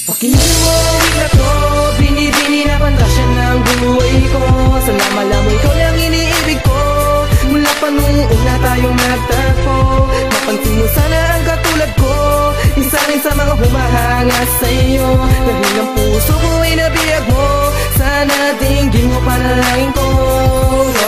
Pakinggan mo ang week na to, binibini na pantasya ng buhay ko. Sana malaman ikaw lang iniibig ko. Mula pa nung una tayong nagtagpo, napansin mo sana ang katulad ko. Isa rin sa mga humahanga sa iyo, dahil ang puso ko ay nabiyag mo. Sana dinggin mo panalangin ko.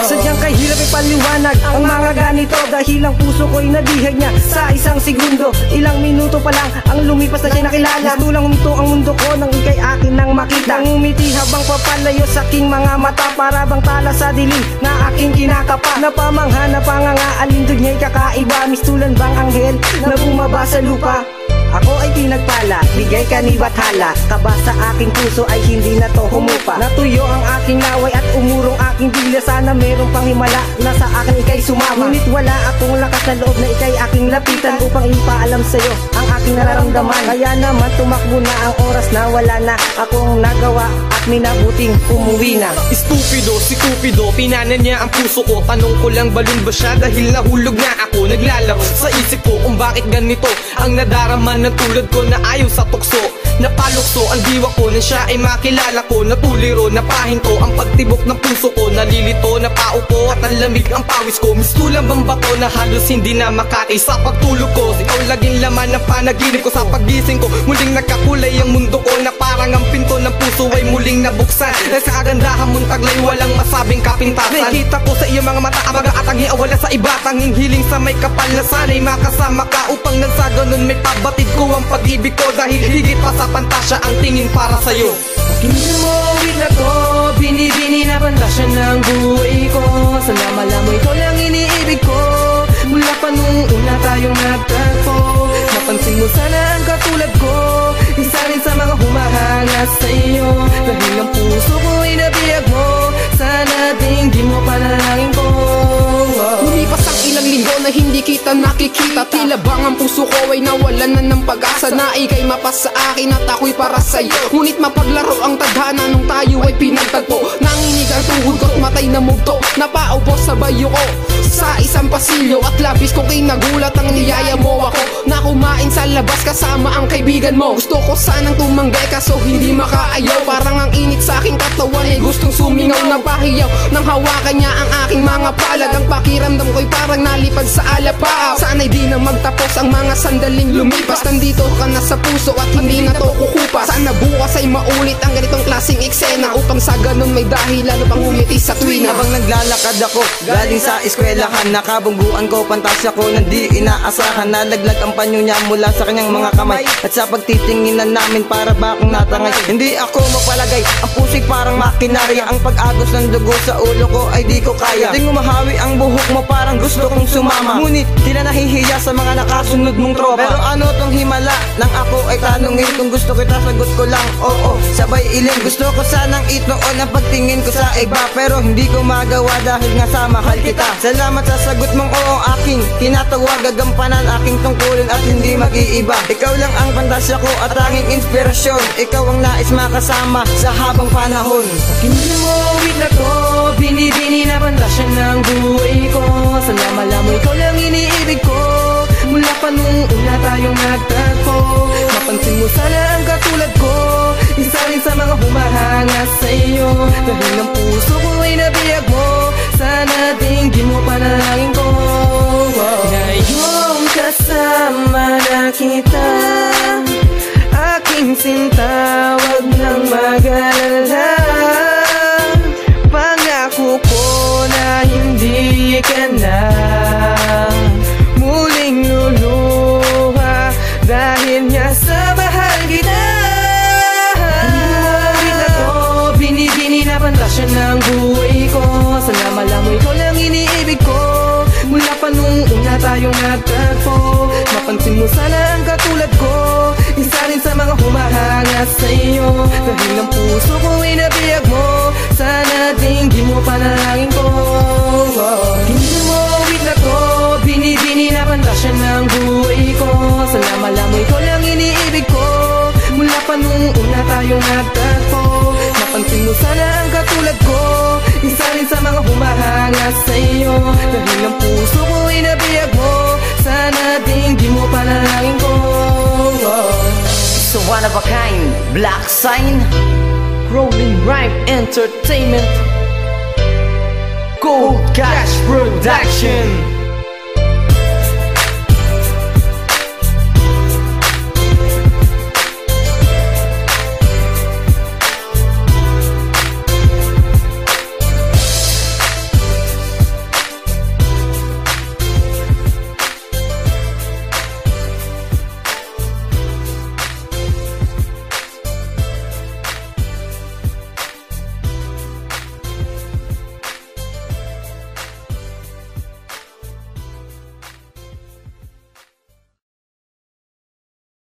Sadyang kahirap ipaliwanag ang mga ganito, dahil ang puso ko'y nabihag niya sa isang segundo. Ilang minuto pa lang ang lumipas na siya nakilala. Gusto lang huminto ang mundo ko nang ika'y akin nang makita. Nang umiti habang papalayo sa aking mga mata, para bang tala sa dilim na aking kinakapa. Napamangha na pangangaalindog niya'y kakaiba. Mistulan bang anghel na bumaba sa lupa? Ako ay pinagpala, bigay ka ni Bathala. Kaba sa aking puso ay hindi na to humupa. Natuyo ang aking laway at umurong aking dila. Sana merong pang himala na sa akin ika'y sumama. Ngunit wala akong lakas na loob na ika'y aking lapitan, upang ipaalam sa'yo ang aking nararamdaman. Kaya naman tumakbo na ang oras na wala na akong nagawa, at minabuting umuwi na. Estupido, si Cupido, pinana niya ang puso ko. Tanong ko lang, balon ba siya dahil nahulog na ako? Naglalaro sa isip ko kung bakit ganito ang nadarama ng tulad ko na ayaw sa tukso. Napalukso ang diwa ko na siya ay makilala ko. Natuliro, napahinto ang pagtibok ng puso ko. Nalilito, napaupo at ang lamig ang pawis ko. Mistulang bang bato na halos hindi na makati sa pagtulog ko. Ikaw laging laman ng panaginip ko. Sa pagising ko, muling nagkakulay ang mundo ko, na parang ang pinto ng puso ay muling nabuksan. Dahil sa kagandahan mong taglay, walang masabing kapintasan. Nakikita ko sa iyong mga mata, abaga at ang hiawala sa iba. Tanging hiling sa may kapal na sana'y makasama ka, upang nang sa ganun may pabatid ko ang pag-ibig ko. Dahil higit pa sa pantasya ang tingin para sa'yo. Pakinggan mo ang week na to, binibini na pantasya ng buhay ko. Sana malaman ikaw lang iniibig ko. Mula pa nung una tayong nagtagpo, napansin mo sana ang katulad ko. Isa rin sa mga humahanga sa iyo, dahil ang puso ko ay nabiyag mo. Sana dinggin mo panalangin ko. Lumipas ang ilang linggo na hindi kita nakikita. Tila bang ang puso ko ay nawalan na ng pag-asa, na ika'y mapas sa akin at ako'y para sa'yo. Ngunit mapaglaro ang tadhana nung tayo ay pinagtagpo. Nanginig ang tuhod ko't matay na mugto, napaupo sa bayo ko sa isang pasilyo, at labis kong kinagulat ang niyaya mo ako na kumain sa labas kasama ang kaibigan mo. Gusto ko sanang tumanggi kaso hindi makaayaw. Parang ang init sa aking katawan ay gustong sumingaw. Napahiyaw nang hawakan niya ang aking mga palad. Ang pakiramdam ko'y parang nalipad sa alapaaw. Sana'y di na magtapos ang mga sandaling lumipas. Nandito ka na sa puso at hindi na to kukupas. Sana bukas ay maulit ang ganitong klaseng eksena, upang sa ganun may dahilan upang umiti sa tuwina. Habang naglalakad ako galing sa eskwelahan, nakabungguan ko pantasya ko na di inaasahan. Nalaglag ang panyo niya mula sa kanyang mga kamay, at sa pagtitinginan namin para ba akong natangay. Hindi ako mapalagay, ang puso'y parang makinarya. Ang pag-agos ng dugo sa ulo ko ay di ko kaya. Di umahawi ang buhok mo, parang gusto kong sumama. Ngunit tila nahihiya sa mga nakasunod mong tropa. Pero ano tong himala nang ako ay tanungin kung gusto kita, sagot ko lang oo, sabay iling. Gusto ko sanang itoon ang pagtingin ko sa iba, pero hindi ko magawa dahil nga sa mahal kita. Salamat sa sagot mong oo, aking tinatawag, gagampanan aking tungkulin at hindi mag-iiba. Ikaw lang ang pantasya ko at tanging inspirasyon, ikaw ang nais makasama sa habang panahon. Pakinggan mo ang week na to, binibini na pantasya ng buhay ko. Sana malaman ikaw lang iniibig ko. Mula pa nung una tayong nagtagpo, napansin mo sana ang katulad ko. Isa rin sa mga humahanga sa iyo, dahil ang puso ko ay nabiyag mo. Sana dinggin mo panalangin ko. Ngayong kasama na kita, aking sinta, wag nang mag-alala. Pangako ko na hindi ka na muling luluha, dahil nga sa mahal kita. Binibini na pantasya ng buhay ko. Sana malaman ikaw lang iniibig ko. Mula pa nung una tayong nagtagpo, napansin mo sana ang katulad ko. Isa rin sa mga humahanga sa iyo, dahil ang puso ko ay nabiyag mo. Sana dinggin mo panalangin ko. Hindi mo week na to, binibini na pantasya ng buhay ko. Sana malaman ikaw lang iniibig ko. Mula pa nung una tayong nagtagpo, napansin mo sana ang katulad ko. Isa rin sa mga humahanga sa iyo, dahil ang puso ko ay nabiyag mo. Sana dinggin mo panalangin ko. So one of a kind, Black Sign, Rolling Rhyme Entertainment, Cold Cash Production.